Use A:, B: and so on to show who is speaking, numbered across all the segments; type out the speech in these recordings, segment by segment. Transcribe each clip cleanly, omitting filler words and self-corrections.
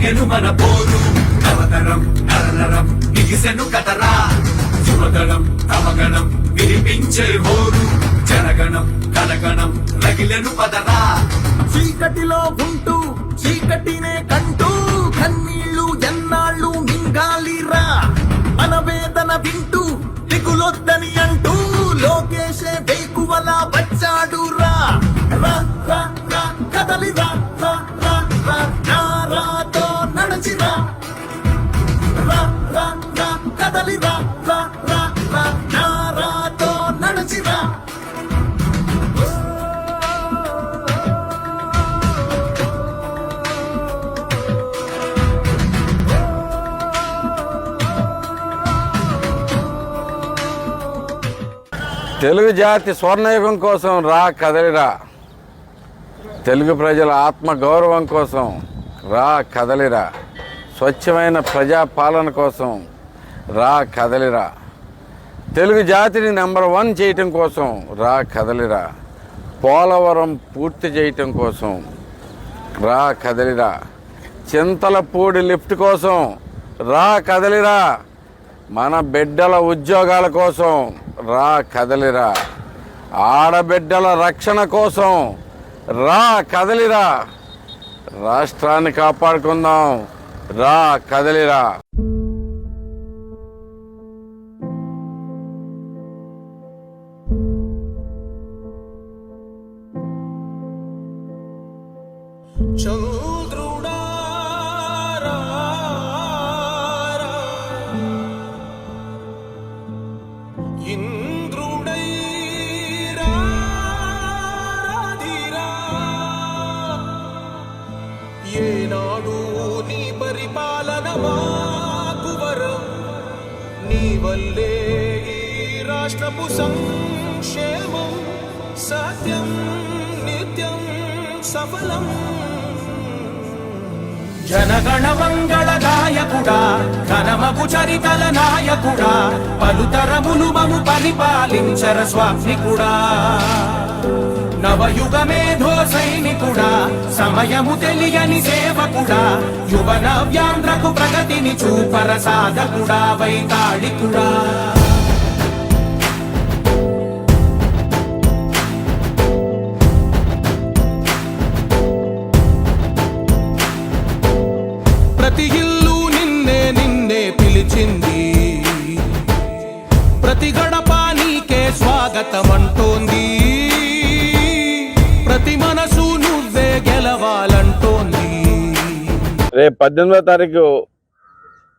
A: సాగెను మన పోరు నవతరం నరనరం నిగిసెను కథరా యువగణం తమగణం వినిపించే హోరు జనగణం కనగణం రగిలెను పదరా
B: చీకటిలో ఉంటూ చీకటినే కంటూ కన్నీళ్లు ఎన్నాళ్ళు మింగాలిరా మన వేదన వింటూ దిగులొద్దని అంటూ లోకేశే వేకువలా వచ్చాడు రా రా రా రా కదలిరా రా రా రా నారాతో నడచిరా రా రా రా కదలిరా రా రా రా నారాతో నడచిరా
C: తెలుగు జాతి స్వర్ణయుగం కోసం రా కదలిరా. తెలుగు ప్రజల ఆత్మ గౌరవం కోసం రా కదలిరా. స్వచ్ఛమైన ప్రజాపాలన కోసం రా కదలిరా. తెలుగు జాతిని నెంబర్ 1 చేయటం కోసం రా కదలిరా. పోలవరం పూర్తి చేయటం కోసం రా కదలిరా. చింతలపూడి లిఫ్ట్ కోసం రా కదలిరా. మన బిడ్డల ఉద్యోగాల కోసం రా కదలిరా. ఆడబిడ్డల రక్షణ కోసం రా కదలిరా. రాష్ట్రాన్ని కాపాడుకుందాం రా కదలిరా.
B: ఏనాడు నీ పరిపాలన మాకు వరం నీ వల్లే ఈ రాష్ట్రపు సంక్షేమం సత్యం నిత్యం సఫలం జనగణ మంగళ గాయకుడా ఘనమగు చరితల నాయకుడా పలుతరములు మము పరిపాలించర స్వామికుడా నవయుగ మేధో సైనికుడా సమయము తెలియని సేవకుడా యువ నవ్యాంధ్రకు ప్రగతిని చూపర సాధకుడా వైతాళికుడా ప్రతి ఇల్లు నిన్నే నిన్నే పిలిచింది ప్రతి గడప నీకే స్వాగతమంటోంది ప్రతి మనసు నువ్వే గెలవాలంటోంది.
C: రేపు 18వ తారీఖు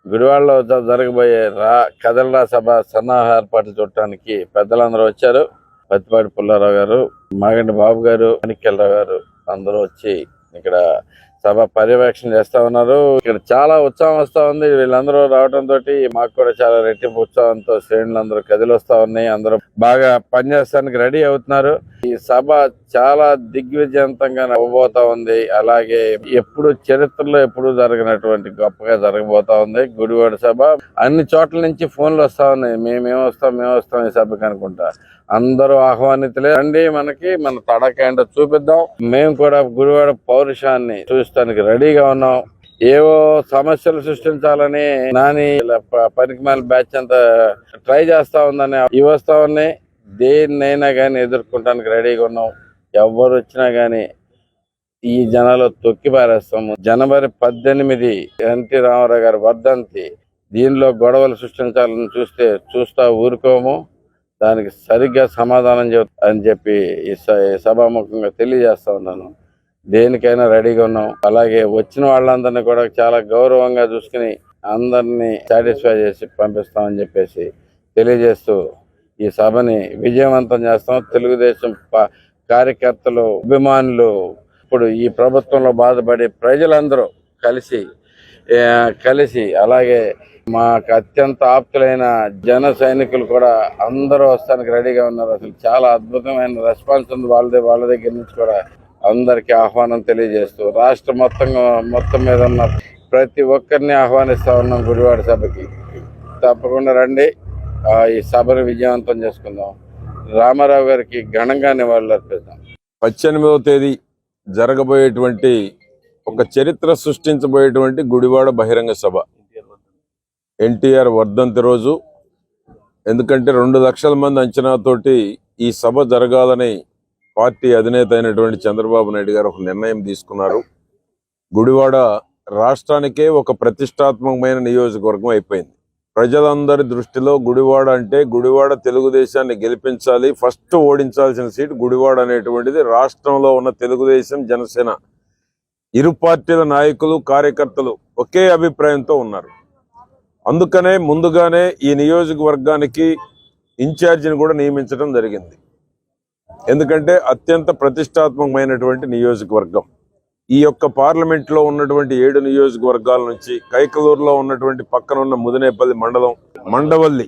C: గుడివాడలో జరగబోయే కదలరా సభ సన్నాహ ఏర్పాట్లు చూడటానికి పెద్దలందరూ వచ్చారు. పత్తిపాటి పుల్లారావు గారు, మాగంటి బాబు గారు, మాణిక్యాలరావు గారు అందరూ వచ్చి ఇక్కడ సభ పర్యవేక్షణ చేస్తా ఉన్నారు. ఇక్కడ చాలా ఉత్సాహం వస్తా ఉంది. వీళ్ళందరూ రావడంతో మాకు కూడా చాలా రెట్టింపు ఉత్సాహంతో శ్రేణులందరూ కదిలొస్తా ఉన్నాయి. అందరూ బాగా పనిచేయడానికి రెడీ అవుతున్నారు. ఈ సభ చాలా దిగ్విజయంతంగా అవ్వబోతా ఉంది. అలాగే ఎప్పుడు చరిత్రలో ఎప్పుడు జరగనటువంటి గొప్పగా జరగబోతా ఉంది గుడివాడ సభ. అన్ని చోట్ల నుంచి ఫోన్లు వస్తా ఉన్నాయి. మేము వస్తాం ఈ సభకి అనుకుంటా. అందరూ ఆహ్వానితులే. రండి, మన తడకేంటో చూపిద్దాం. మేము కూడా గుడివాడ పౌరుషాన్ని చూస్తానికి రెడీగా ఉన్నాం. ఏవో సమస్యలు సృష్టించాలని నాని పనికిమాల బ్యాచ్ అంతా ట్రై చేస్తా ఉందని ఇవి వస్తా ఉన్నాయి. దేన్నైనా కానీ ఎదుర్కొంటానికి రెడీగా ఉన్నాం. ఎవరు వచ్చినా గాని ఈ జనాలు తొక్కి పారేస్తాము. జనవరి 18 ఎన్టీ రామారావు గారి వర్ధంతి. దీనిలో గొడవలు సృష్టించాలని చూస్తా ఊరుకోము. దానికి సరిగ్గా సమాధానం అని చెప్పి ఈ సభాముఖంగా తెలియజేస్తా ఉన్నాను. దేనికైనా రెడీగా ఉన్నాం. అలాగే వచ్చిన వాళ్ళందరినీ కూడా చాలా గౌరవంగా చూసుకుని అందరినీ సాటిస్ఫై చేసి పంపిస్తామని చెప్పేసి తెలియజేస్తూ ఈ సభని విజయవంతం చేస్తాం. తెలుగుదేశం కార్యకర్తలు, అభిమానులు, ఇప్పుడు ఈ ప్రభుత్వంలో బాధపడి ప్రజలందరూ కలిసి అలాగే మాకు అత్యంత ఆప్తులైన జన సైనికులు కూడా అందరూ వస్తానికి రెడీగా ఉన్నారు. అసలు చాలా అద్భుతమైన రెస్పాన్స్ ఉంది వాళ్ళ దగ్గర నుంచి కూడా. అందరికీ ఆహ్వానం తెలియజేస్తూ రాష్ట్రం మొత్తం మీద ఉన్న ప్రతి ఒక్కరిని ఆహ్వానిస్తా ఉన్నాం గుడివాడ సభకి. తప్పకుండా రండి, ఈ సభను విజయవంతం చేసుకుందాం. రామారావు గారికి ఘనంగా నివాళులు అర్పిద్దాం.
D: 18వ తేదీ జరగబోయేటువంటి ఒక చరిత్ర సృష్టించబోయేటువంటి గుడివాడ బహిరంగ సభ ఎన్టీఆర్ వర్ధంతి రోజు. ఎందుకంటే 2 లక్షల మంది అంచనాతోటి ఈ సభ జరగాలని పార్టీ అధినేత అయినటువంటి చంద్రబాబు నాయుడు గారు ఒక నిర్ణయం తీసుకున్నారు. గుడివాడ రాష్ట్రానికే ఒక ప్రతిష్టాత్మకమైన నియోజకవర్గం అయిపోయింది. ప్రజలందరి దృష్టిలో గుడివాడ అంటే గుడివాడ తెలుగుదేశాన్ని గెలిపించాలి, ఫస్ట్ ఓడించాల్సిన సీటు గుడివాడ అనేటువంటిది రాష్ట్రంలో ఉన్న తెలుగుదేశం జనసేన ఇరు పార్టీల నాయకులు కార్యకర్తలు ఒకే అభిప్రాయంతో ఉన్నారు. అందుకనే ముందుగానే ఈ నియోజకవర్గానికి ఇన్ఛార్జిని కూడా నియమించడం జరిగింది. ఎందుకంటే అత్యంత ప్రతిష్టాత్మకమైనటువంటి నియోజకవర్గం. ఈ యొక్క పార్లమెంట్లో ఉన్నటువంటి 7 నియోజకవర్గాల నుంచి కైకలూరులో ఉన్నటువంటి పక్కన ఉన్న ముదినేపల్లి మండలం, మండవల్లి,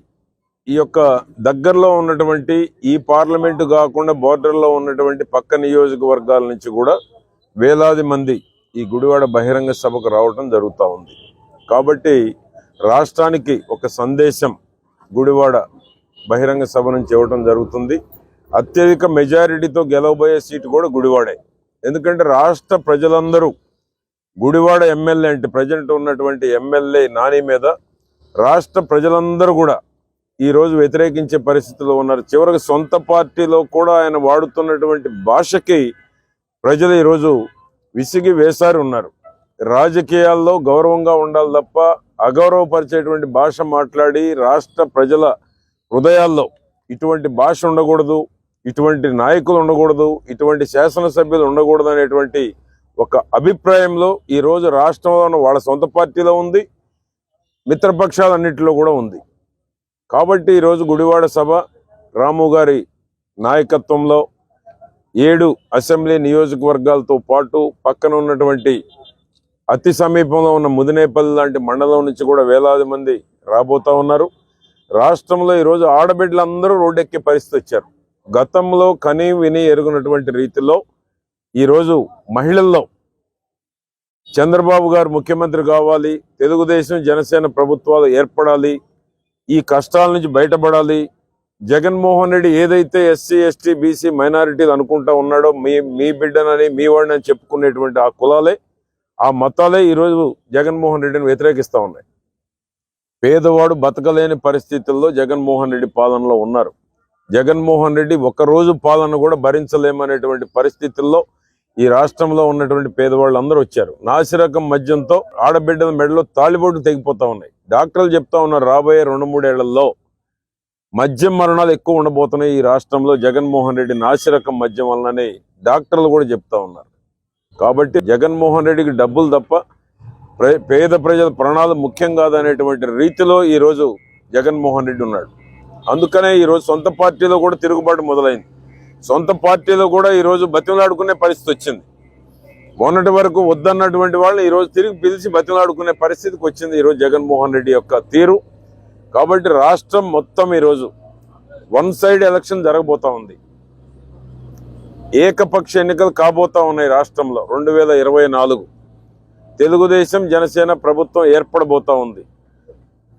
D: ఈ యొక్క దగ్గరలో ఉన్నటువంటి ఈ పార్లమెంటు కాకుండా బోర్డర్లో ఉన్నటువంటి పక్క నియోజకవర్గాల నుంచి కూడా వేలాది మంది ఈ గుడివాడ బహిరంగ సభకు రావడం జరుగుతూ ఉంది. కాబట్టి రాష్ట్రానికి ఒక సందేశం గుడివాడ బహిరంగ సభ నుంచి ఇవ్వడం జరుగుతుంది. అత్యధిక మెజారిటీతో గెలవబోయే సీటు కూడా గుడివాడే. ఎందుకంటే రాష్ట్ర ప్రజలందరూ గుడివాడ ఎమ్మెల్యే అంటే ప్రజెంట్ ఉన్నటువంటి ఎమ్మెల్యే నాని మీద రాష్ట్ర ప్రజలందరూ కూడా ఈరోజు వ్యతిరేకించే పరిస్థితిలో ఉన్నారు. చివరికి సొంత పార్టీలో కూడా ఆయన వాడుతున్నటువంటి భాషకి ప్రజలు ఈరోజు విసిగి వేసారి ఉన్నారు. రాజకీయాల్లో గౌరవంగా ఉండాలి తప్ప అగౌరవపరిచేటువంటి భాష మాట్లాడి రాష్ట్ర ప్రజల హృదయాల్లో ఇటువంటి భాష ఉండకూడదు, ఇటువంటి నాయకులు ఉండకూడదు, ఇటువంటి శాసనసభ్యులు ఉండకూడదు అనేటువంటి ఒక అభిప్రాయంలో ఈరోజు రాష్ట్రంలో వాళ్ళ సొంత పార్టీలో ఉంది, మిత్రపక్షాలన్నింటిలో కూడా ఉంది. కాబట్టి ఈరోజు గుడివాడ సభ రాము గారి నాయకత్వంలో 7 అసెంబ్లీ నియోజకవర్గాలతో పాటు పక్కన ఉన్నటువంటి అతి సమీపంలో ఉన్న ముదినేపల్లి లాంటి మండలం నుంచి కూడా వేలాది మంది రాబోతా ఉన్నారు. రాష్ట్రంలో ఈరోజు ఆడబిడ్డలందరూ రోడ్డెక్కే పరిస్థితి వచ్చారు. గతంలో కని విని ఎరుగునటువంటి రీతిలో ఈరోజు మహిళల్లో చంద్రబాబు గారు ముఖ్యమంత్రి కావాలి, తెలుగుదేశం జనసేన ప్రభుత్వాలు ఏర్పడాలి, ఈ కష్టాల నుంచి బయటపడాలి, జగన్మోహన్ రెడ్డి ఏదైతే ఎస్సీ ఎస్టీ బీసీ మైనారిటీలు అనుకుంటా ఉన్నాడో మీ బిడ్డనని మీ వాడిని అని చెప్పుకునేటువంటి ఆ కులాలే ఆ మతాలే ఈరోజు జగన్మోహన్ రెడ్డిని వ్యతిరేకిస్తూ ఉన్నాయి. పేదవాడు బతకలేని పరిస్థితుల్లో జగన్మోహన్ రెడ్డి పాలనలో ఉన్నారు. జగన్మోహన్ రెడ్డి ఒక్కరోజు పాలన కూడా భరించలేమనేటువంటి పరిస్థితుల్లో ఈ రాష్ట్రంలో ఉన్నటువంటి పేదవాళ్ళు అందరూ వచ్చారు. నాసిరకం మద్యంతో ఆడబిడ్డల మెడలో తాళిబొట్టు తెగిపోతా ఉన్నాయి. డాక్టర్లు చెప్తా ఉన్నారు రాబోయే 2-3 ఏళ్లలో మద్యం మరణాలు ఎక్కువ ఉండబోతున్నాయి ఈ రాష్ట్రంలో జగన్మోహన్ రెడ్డి నాసిరకం మద్యం వలనని డాక్టర్లు కూడా చెప్తా ఉన్నారు. కాబట్టి జగన్మోహన్ రెడ్డికి డబ్బులు తప్ప పేద ప్రజల ప్రాణాలు ముఖ్యం కాదనేటువంటి రీతిలో ఈరోజు జగన్మోహన్ రెడ్డి ఉన్నాడు. అందుకనే ఈరోజు సొంత పార్టీలో కూడా తిరుగుబాటు మొదలైంది. సొంత పార్టీలో కూడా ఈరోజు బతిమలాడుకునే పరిస్థితి వచ్చింది. మొన్నటి వరకు వద్దన్నటువంటి వాళ్ళని ఈరోజు తిరిగి పిలిచి బతిమలాడుకునే పరిస్థితికి వచ్చింది ఈరోజు జగన్మోహన్ రెడ్డి యొక్క తీరు. కాబట్టి రాష్ట్రం మొత్తం ఈరోజు 1 సైడ్ ఎలక్షన్ జరగబోతా ఉంది. ఏకపక్ష ఎన్నికలు కాబోతా ఉన్నాయి రాష్ట్రంలో. 2024 తెలుగుదేశం జనసేన ప్రభుత్వం ఏర్పడబోతా ఉంది.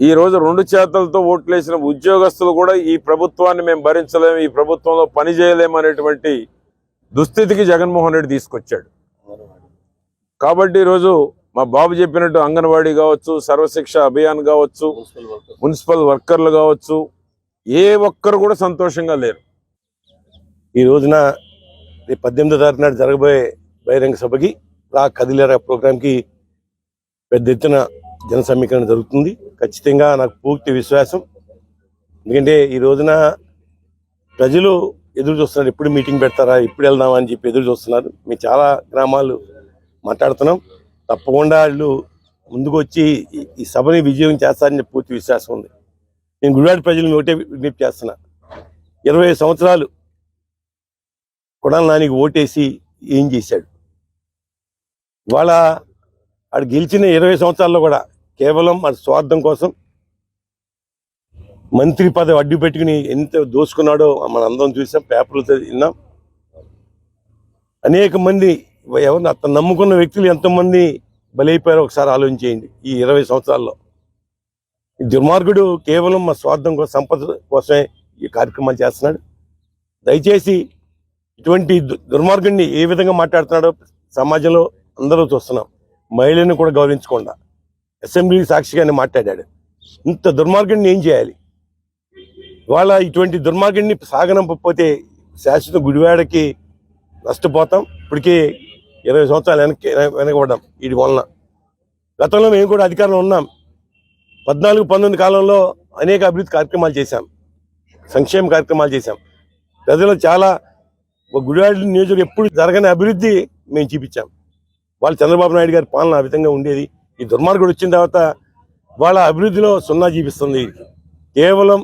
D: ఈ రోజు 2 చేతలతో ఓట్లేసిన ఉద్యోగస్తులు కూడా ఈ ప్రభుత్వాన్ని మేము భరించలేము, ఈ ప్రభుత్వంలో పని చేయలేము అనేటువంటి దుస్థితికి జగన్మోహన్ రెడ్డి తీసుకొచ్చాడు. కాబట్టి ఈరోజు మా బాబు చెప్పినట్టు అంగన్వాడీ కావచ్చు, సర్వశిక్ష అభియాన్ కావచ్చు, మున్సిపల్ వర్కర్లు కావచ్చు, ఏ ఒక్కరు కూడా సంతోషంగా లేరు.
E: ఈ రోజున 18వ తారీఖు నాడు జరగబోయే బహిరంగ సభకి రా కదిలేరా ప్రోగ్రాంకి పెద్ద ఎత్తున జన సమీకరణ జరుగుతుంది. ఖచ్చితంగా నాకు పూర్తి విశ్వాసం. ఎందుకంటే ఈ రోజున ప్రజలు ఎదురు చూస్తున్నారు, ఎప్పుడు మీటింగ్ పెడతారా, ఎప్పుడు వెళ్దామా అని చెప్పి ఎదురు చూస్తున్నారు. మేము చాలా గ్రామాలు మాట్లాడుతున్నాం. తప్పకుండా వాళ్ళు ముందుకు వచ్చి ఈ సభని విజయం చేస్తారని పూర్తి విశ్వాసం ఉంది. నేను గుడివాడ ప్రజలను ఒకటే విజ్ఞప్తి చేస్తున్నా, 20 సంవత్సరాలు కొడాలి నానికి ఓటేసి ఏం చేశాడు? ఇవాళ ఆడు గెలిచిన 20 సంవత్సరాల్లో కూడా కేవలం అది స్వార్థం కోసం మంత్రి పదవి అడ్డు పెట్టుకుని ఎంత దోసుకున్నాడో మనం అందరం చూసాం, పేపర్లతో విన్నాం. అనేక మంది ఎవరిని అతను నమ్ముకున్న వ్యక్తులు ఎంతమంది బలైపోయారో ఒకసారి ఆలోచించేయండి. ఈ 20 సంవత్సరాల్లో ఈ దుర్మార్గుడు కేవలం మా స్వార్థం కోసం, సంపద కోసమే ఈ కార్యక్రమాలు చేస్తున్నాడు. దయచేసి ఇటువంటి దుర్మార్గుడిని ఏ విధంగా మాట్లాడుతున్నాడో సమాజంలో అందరూ చూస్తున్నాం. మహిళని కూడా గౌరవించకుండా అసెంబ్లీ సాక్షిగానే మాట్లాడాడు. ఇంత దుర్మార్గుడిని ఏం చేయాలి? ఇవాళ ఇటువంటి దుర్మార్గుడిని సాగనంపకపోతే శాశ్వత గుడివాడకి నష్టపోతాం. ఇప్పటికీ 20 సంవత్సరాలు వెనకబడ్డాం వీటి వలన. గతంలో మేము కూడా అధికారంలో ఉన్నాం. 14-19 కాలంలో అనేక అభివృద్ధి కార్యక్రమాలు చేశాం, సంక్షేమ కార్యక్రమాలు చేశాం. ప్రజలు చాలా గుడివాడ నియోజకవర్గం ఎప్పుడు జరగని అభివృద్ధి మేము చూపించాం. వాళ్ళు చంద్రబాబు నాయుడు గారి పాలన ఆ విధంగా ఉండేది. ఈ దుర్మార్గుడు వచ్చిన తర్వాత వాళ్ళ అభివృద్ధిలో సున్నా చూపిస్తుంది. కేవలం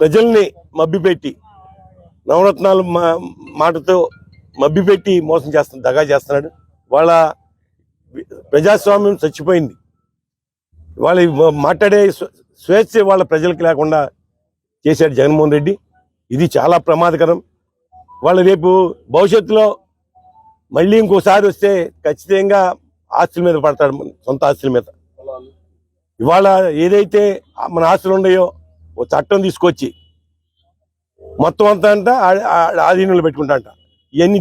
E: ప్రజల్ని మభ్యపెట్టి నవరత్నాలు మాటతో మభ్యపెట్టి మోసం చేస్తున్నాడు, దగా చేస్తున్నాడు. వాళ్ళ ప్రజాస్వామ్యం చచ్చిపోయింది. వాళ్ళ మాట్లాడే స్వేచ్ఛ వాళ్ళ ప్రజలకు లేకుండా చేశాడు జగన్మోహన్ రెడ్డి. ఇది చాలా ప్రమాదకరం. వాళ్ళు రేపు భవిష్యత్తులో మళ్ళీ ఇంకోసారి వస్తే ఖచ్చితంగా ఆస్తుల మీద పడతాడు, సొంత ఆస్తుల మీద. ఇవాళ ఏదైతే మన ఆస్తులు ఉన్నాయో ఓ చట్టం తీసుకొచ్చి మొత్తం అంతా ఆధీనంలో పెట్టుకుంటాంట.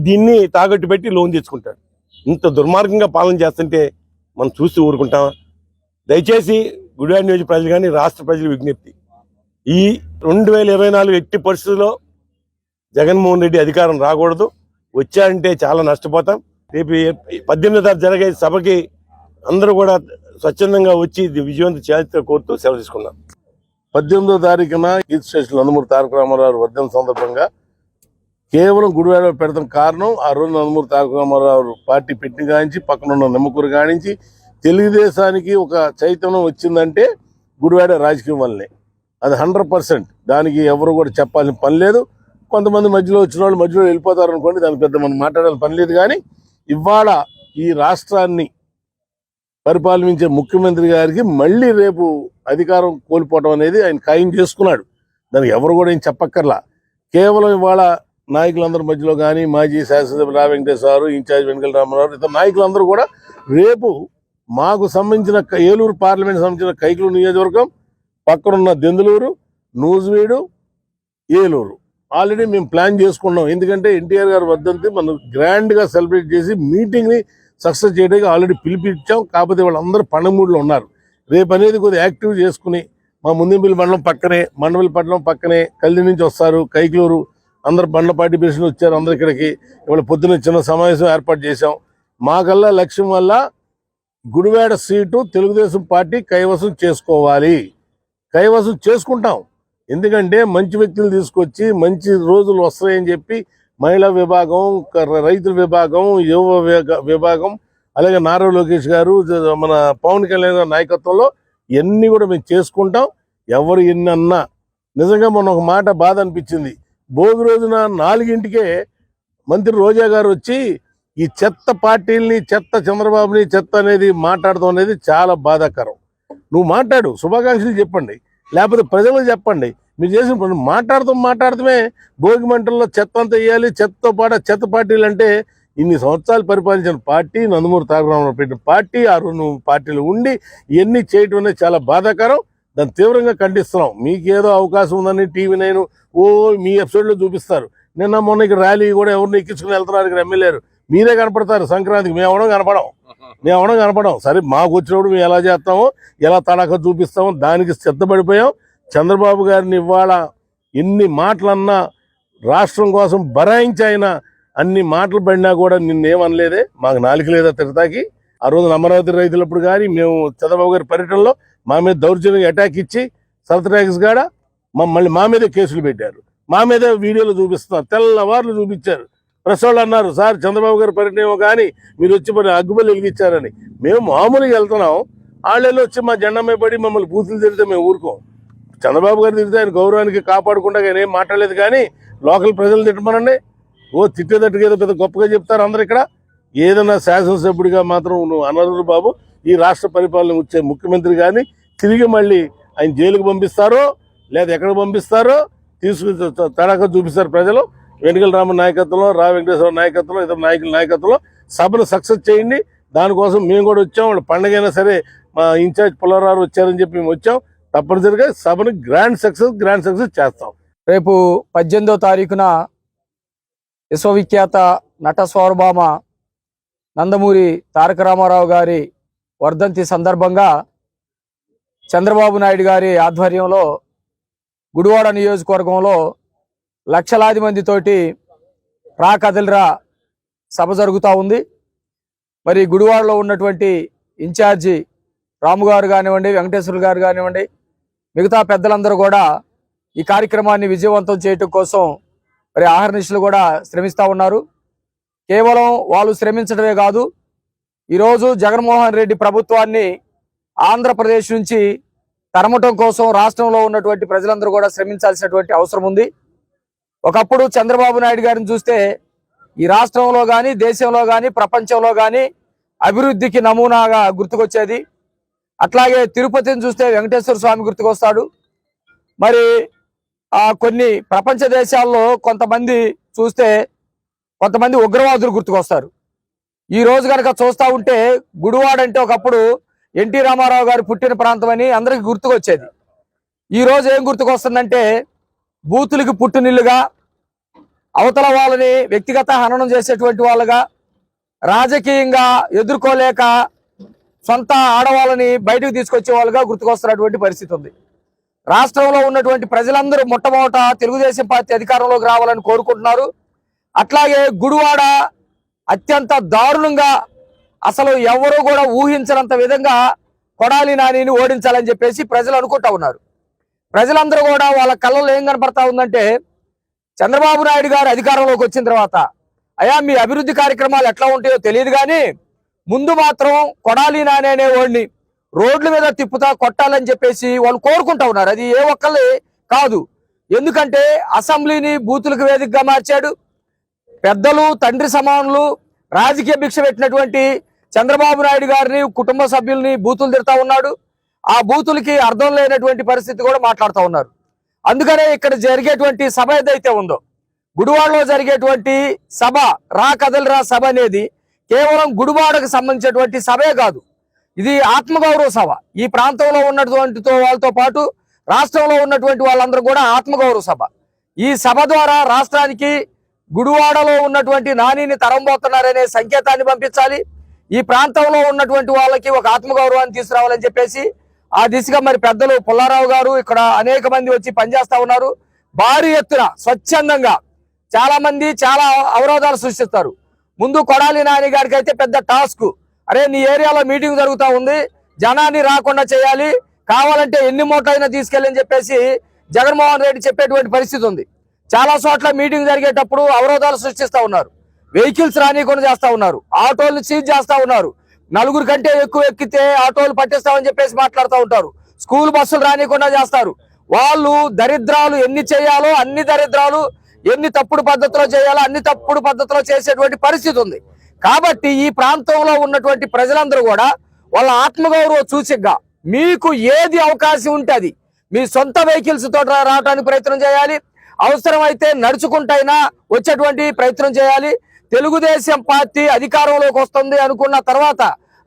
E: దీన్ని తాకట్టు పెట్టి లోన్ తెచ్చుకుంటాడు. ఇంత దుర్మార్గంగా పాలన చేస్తుంటే మనం చూసి ఊరుకుంటాం? దయచేసి గుడివాడ నియోజక ప్రజలు కానీ రాష్ట్ర ప్రజల విజ్ఞప్తి, ఈ 2024 ఎట్టి పరిస్థితుల్లో జగన్మోహన్ రెడ్డి అధికారం రాకూడదు. వచ్చారంటే చాలా నష్టపోతాం. రేపు 18వ తారీఖు జరిగే సభకి అందరూ కూడా స్వచ్ఛందంగా వచ్చి విజయవంతం చేయాలని కోరుతూ సెలవు తీసుకున్నాం.
F: 18వ తారీఖున ఈస్ట్ స్టేషన్ నందమూరి తారక రామారావు వర్ధంతి సందర్భంగా కేవలం గుడివాడ పెడతాం. కారణం ఆ రోజు నందమూరి తారక రామారావు పార్టీ పెట్టిన కానించి పక్కన ఉన్న నిమ్మకూరు కానించి తెలుగుదేశానికి ఒక చైతన్యం వచ్చిందంటే గుడివాడ రాజకీయం వల్లనే. అది 100%. దానికి ఎవరు కూడా చెప్పాల్సిన పని లేదు. కొంతమంది మధ్యలో వచ్చిన వాళ్ళు మధ్యలో వెళ్ళిపోతారు అనుకోండి, దానికి పెద్ద మనం మాట్లాడాల్సిన పని లేదు. కానీ ఇవాళ ఈ రాష్ట్రాన్ని పరిపాలించే ముఖ్యమంత్రి గారికి మళ్ళీ రేపు అధికారం కోల్పోవడం అనేది ఆయన ఖాయం చేసుకున్నాడు. దానికి ఎవరు కూడా ఏం చెప్పక్కర్లా. కేవలం ఇవాళ నాయకులందరి మధ్యలో కానీ మాజీ శాసనసభ్యులు రా వెంకటేశ్వర, ఇన్ఛార్జ్ వెంకట రామారావు, ఇతర నాయకులందరూ కూడా రేపు మాకు సంబంధించిన ఏలూరు పార్లమెంట్ సంబంధించిన కైకలూరు నియోజకవర్గం, పక్కనున్న దెందులూరు, నూజివీడు, ఏలూరు ఆల్రెడీ మేము ప్లాన్ చేసుకున్నాం. ఎందుకంటే ఎన్టీఆర్ గారు వర్ధంతి మనం గ్రాండ్గా సెలబ్రేట్ చేసి మీటింగ్ని సక్సెస్ చేయడానికి ఆల్రెడీ పిలిపించాం. కాకపోతే వాళ్ళందరూ పండుగ మూడ్లో ఉన్నారు. రేపు అనేది కొద్దిగా యాక్టివ్ చేసుకుని మా ముందుపల్లి మండలం పక్కనే, మండపల్లి పట్టణం పక్కనే కల్లి నుంచి వస్తారు, కైకలూరు అందరు బండ్ల పార్టీ ప్రెసిడెంట్ వచ్చారు. అందరు ఇక్కడికి ఇవాళ పొద్దున్న చిన్న సమావేశం ఏర్పాటు చేశాం. మాకల్లా లక్ష్యం వల్ల గుడివాడ సీటు తెలుగుదేశం పార్టీ కైవసం చేసుకోవాలి. కైవసం చేసుకుంటాం. ఎందుకంటే మంచి వ్యక్తులు తీసుకొచ్చి మంచి రోజులు వస్తాయని చెప్పి మహిళా విభాగం, రైతుల విభాగం, యువ విభాగం, అలాగే నారా లోకేష్ గారు, మన పవన్ కళ్యాణ్ గారి నాయకత్వంలో ఇవన్నీ కూడా మేము చేసుకుంటాం. ఎవరు ఎన్ని అన్నా నిజంగా మొన్న ఒక మాట బాధ అనిపించింది. భోగి రోజున 4ంటికే మంత్రి రోజా గారు వచ్చి ఈ చెత్త పార్టీల్ని, చెత్త చంద్రబాబుని, చెత్త అనేది మాట్లాడటం అనేది చాలా బాధాకరం. నువ్వు మాట్లాడు, శుభాకాంక్షలు చెప్పండి, లేకపోతే ప్రజలకు చెప్పండి. మీరు చేసిన పని మాట్లాడతామే. భోగి మంటల్లో చెత్త అంతా వేయాలి, చెత్తతో పాటు చెత్త పార్టీలు అంటే ఇన్ని సంవత్సరాలు పరిపాలించిన పార్టీ, నందమూరి తారక రామారావు పెట్టిన పార్టీ, ఆ రోజు పార్టీలు ఉండి ఇవన్నీ చేయటం అనేది చాలా బాధాకరం. దాన్ని తీవ్రంగా ఖండిస్తున్నాం. మీకేదో అవకాశం ఉందని టీవీ9 మీ ఎపిసోడ్లో చూపిస్తారు. నిన్న మొన్న ఇక్కడ ర్యాలీ కూడా ఎవరిని ఎక్కించుకుని వెళ్తున్నారు ఇక్కడ ఎమ్మెల్యేలు. మీరే కనపడతారు సంక్రాంతికి, మేము ఎవడం కనపడం. సరే, మాకు వచ్చినప్పుడు మేము ఎలా చేస్తామో, ఎలా తడాక చూపిస్తామో దానికి సిద్ధపడిపోయాం. చంద్రబాబు గారిని ఇవాళ ఎన్ని మాటలన్నా, రాష్ట్రం కోసం బరాయించాయినా అన్ని మాటలు పడినా కూడా నిన్నేమనలేదే. మాకు నాలుక లేదా తిడతాకి. ఆ రోజు అమరావతి రైతులప్పుడు కానీ మేము చంద్రబాబు గారి పర్యటనలో మా మీద దౌర్జన్యంగా అటాక్ ఇచ్చి సరత ట్యాక్స్ కాడ మళ్ళీ మా మీదే కేసులు పెట్టారు. మా మీద వీడియోలు చూపిస్తున్నారు, తెల్లవార్లు చూపించారు. ప్రెస్ వాళ్ళు అన్నారు, సార్ చంద్రబాబు గారి పర్యటన ఏమో కానీ మీరు వచ్చి మరి అగ్గుబలు వెలిగించారని. మేము మామూలుగా వెళ్తున్నాం, వాళ్ళలో వచ్చి మా జెండా మీద పడి మమ్మల్ని బూతులు తిరిగితే మేము ఊరుకోం. చంద్రబాబు గారు తిరిగితే ఆయన గౌరవానికి కాపాడకుండా ఆయన ఏం మాట్లాడలేదు. కానీ లోకల్ ప్రజలు తిట్టమనండి, తిట్టేటట్టుగా ఏదో పెద్ద గొప్పగా చెప్తారు అందరు. ఇక్కడ ఏదైనా శాసనసభ్యుడిగా మాత్రం నువ్వు అనర్హుడు బాబు. ఈ రాష్ట్ర పరిపాలన వచ్చే ముఖ్యమంత్రి కానీ తిరిగి మళ్ళీ ఆయన జైలుకు పంపిస్తారో లేదా ఎక్కడ పంపిస్తారో తీసుకుని తడాక చూపిస్తారు ప్రజలు. వెనుకల రామ నాయకత్వంలో, రా వెంకటేశ్వర నాయకత్వంలో, ఇతర నాయకుల నాయకత్వంలో సభను సక్సెస్ చేయండి. దానికోసం మేము కూడా వచ్చాం. వాళ్ళ పండుగైనా సరే మా ఇన్ఛార్జ్ పుల్లారావు వచ్చారని చెప్పి మేము వచ్చాం. తప్పనిసరిగా సభను గ్రాండ్ సక్సెస్ చేస్తాం.
G: రేపు 18వ తారీఖున విశ్వవిఖ్యాత నట సార్వభౌమ నందమూరి తారక రామారావు గారి వర్ధంతి సందర్భంగా చంద్రబాబు నాయుడు గారి ఆధ్వర్యంలో గుడివాడ నియోజకవర్గంలో లక్షలాది మందితోటి రా కదిలిరా సభ జరుగుతూ ఉంది. మరి గుడివాడలో ఉన్నటువంటి ఇన్ఛార్జి రాము గారు కానివ్వండి, వెంకటేశ్వర గారు కానివ్వండి, మిగతా పెద్దలందరూ కూడా ఈ కార్యక్రమాన్ని విజయవంతం చేయటం కోసం మరి ఆహర్నిశలు కూడా శ్రమిస్తూ ఉన్నారు. కేవలం వాళ్ళు శ్రమించడమే కాదు, ఈరోజు జగన్మోహన్ రెడ్డి ప్రభుత్వాన్ని ఆంధ్రప్రదేశ్ నుంచి తరమటం కోసం రాష్ట్రంలో ఉన్నటువంటి ప్రజలందరూ కూడా శ్రమించాల్సినటువంటి అవసరం ఉంది. ఒకప్పుడు చంద్రబాబు నాయుడు గారిని చూస్తే ఈ రాష్ట్రంలో కానీ, దేశంలో కానీ, ప్రపంచంలో కానీ అభివృద్ధికి నమూనాగా గుర్తుకొచ్చేది. అట్లాగే తిరుపతిని చూస్తే వెంకటేశ్వర స్వామి గుర్తుకొస్తాడు. మరి కొన్ని ప్రపంచ దేశాల్లో కొంతమంది చూస్తే కొంతమంది ఉగ్రవాదులు గుర్తుకొస్తారు. ఈ రోజు కనుక చూస్తూ ఉంటే గుడివాడ అంటే ఒకప్పుడు ఎన్టీ రామారావు గారు పుట్టిన ప్రాంతం అని అందరికి గుర్తుకొచ్చేది. ఈ రోజు ఏం గుర్తుకొస్తుందంటే బూతులకి పుట్టినిల్లుగా, అవతల వాళ్ళని వ్యక్తిగత హననం చేసేటువంటి వాళ్ళగా, రాజకీయంగా ఎదుర్కోలేక సొంత ఆడవాళ్ళని బయటకు తీసుకొచ్చే వాళ్ళుగా గుర్తుకొస్తున్నటువంటి పరిస్థితి ఉంది. రాష్ట్రంలో ఉన్నటువంటి ప్రజలందరూ మొట్టమొదట తెలుగుదేశం పార్టీ అధికారంలోకి రావాలని కోరుకుంటున్నారు. అట్లాగే గుడివాడ అత్యంత దారుణంగా, అసలు ఎవరు కూడా ఊహించనంత విధంగా కొడాలి నానిని ఓడించాలని చెప్పేసి ప్రజలు అనుకుంటా ఉన్నారు. ప్రజలందరూ కూడా వాళ్ళ కళ్ళలో ఏం కనపడతా ఉందంటే, చంద్రబాబు నాయుడు గారు అధికారంలోకి వచ్చిన తర్వాత అయ్యా మీ అభివృద్ధి కార్యక్రమాలు ఎట్లా ఉంటాయో తెలియదు కానీ ముందు మాత్రం కొడాలి నాని అనే వాడిని రోడ్ల మీద తిప్పుతా కొట్టాలని చెప్పేసి వాళ్ళు కోరుకుంటా ఉన్నారు. అది ఏ ఒక్కళ్ళే కాదు, ఎందుకంటే అసెంబ్లీని బూతులకు వేదికగా మార్చాడు. పెద్దలు, తండ్రి సమానులు, రాజకీయ భిక్ష పెట్టినటువంటి చంద్రబాబు నాయుడు గారిని, కుటుంబ సభ్యుల్ని బూతులు తిడతా ఉన్నాడు. ఆ బూతులకి అర్థం లేనటువంటి పరిస్థితి కూడా మాట్లాడుతూ ఉన్నారు. అందుకనే ఇక్కడ జరిగేటువంటి సభ ఏదైతే ఉందో, గుడివాడలో జరిగేటువంటి సభ, రా కదలిరా సభ అనేది కేవలం గుడివాడకు సంబంధించినటువంటి సభే కాదు, ఇది ఆత్మగౌరవ సభ. ఈ ప్రాంతంలో ఉన్నటువంటి వాళ్ళతో పాటు రాష్ట్రంలో ఉన్నటువంటి వాళ్ళందరూ కూడా ఆత్మగౌరవ సభ. ఈ సభ ద్వారా రాష్ట్రానికి గుడివాడలో ఉన్నటువంటి నానిని తరంబోతున్నారనే సంకేతాన్ని పంపించాలి. ఈ ప్రాంతంలో ఉన్నటువంటి వాళ్ళకి ఒక ఆత్మగౌరవాన్ని తీసుకురావాలని చెప్పేసి ఆ దిశగా మరి పెద్దలు పుల్లారావు గారు ఇక్కడ అనేక మంది వచ్చి పనిచేస్తా ఉన్నారు. భారీ ఎత్తున స్వచ్ఛందంగా చాలా మంది చాలా అవరోధాలు సృష్టిస్తారు. ముందు కొడాలి నాని గారికి అయితే పెద్ద టాస్క్, అరే నీ ఏరియాలో మీటింగ్ జరుగుతూ ఉంది, జనాన్ని రాకుండా చేయాలి, కావాలంటే ఎన్ని మూటైనా తీసుకెళ్ళని చెప్పేసి జగన్మోహన్ రెడ్డి చెప్పేటువంటి పరిస్థితి ఉంది. చాలా చోట్ల మీటింగ్ జరిగేటప్పుడు అవరోధాలు సృష్టిస్తా ఉన్నారు, వెహికల్స్ రానికుండా చేస్తా ఉన్నారు, ఆటోలు సీజ్ చేస్తా ఉన్నారు, నలుగురు కంటే ఎక్కువ ఎక్కితే ఆటోలు పట్టిస్తామని చెప్పేసి మాట్లాడుతూ ఉంటారు, స్కూల్ బస్సులు రానికుండా చేస్తారు. వాళ్ళు దరిద్రాలు ఎన్ని చేయాలో అన్ని దరిద్రాలు, ఎన్ని తప్పుడు పద్ధతిలో చేయాలో అన్ని తప్పుడు పద్ధతిలో చేసేటువంటి పరిస్థితి ఉంది. కాబట్టి ఈ ప్రాంతంలో ఉన్నటువంటి ప్రజలందరూ కూడా వాళ్ళ ఆత్మగౌరవ సూచికగా మీకు ఏది అవకాశం ఉంటే అది మీ సొంత వెహికల్స్ తోటి రావడానికి ప్రయత్నం చేయాలి, అవసరమైతే నడుచుకుంటైనా వచ్చేటువంటి ప్రయత్నం చేయాలి. తెలుగుదేశం పార్టీ అధికారంలోకి వస్తుంది అనుకున్న తర్వాత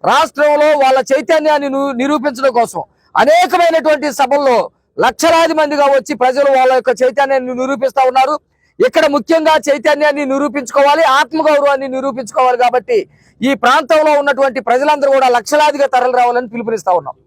G: రాష్ట్రంలో వాళ్ళ చైతన్యాన్ని నిరూపించడం కోసం అనేకమైనటువంటి సభల్లో లక్షలాది మందిగా వచ్చి ప్రజలు వాళ్ళ యొక్క చైతన్యాన్ని నిరూపిస్తా ఉన్నారు. ఇక్కడ ముఖ్యంగా చైతన్యాన్ని నిరూపించుకోవాలి, ఆత్మగౌరవాన్ని నిరూపించుకోవాలి. కాబట్టి ఈ ప్రాంతంలో ఉన్నటువంటి ప్రజలందరూ కూడా లక్షలాదిగా తరలి రావాలని పిలుపునిస్తా ఉన్నాం.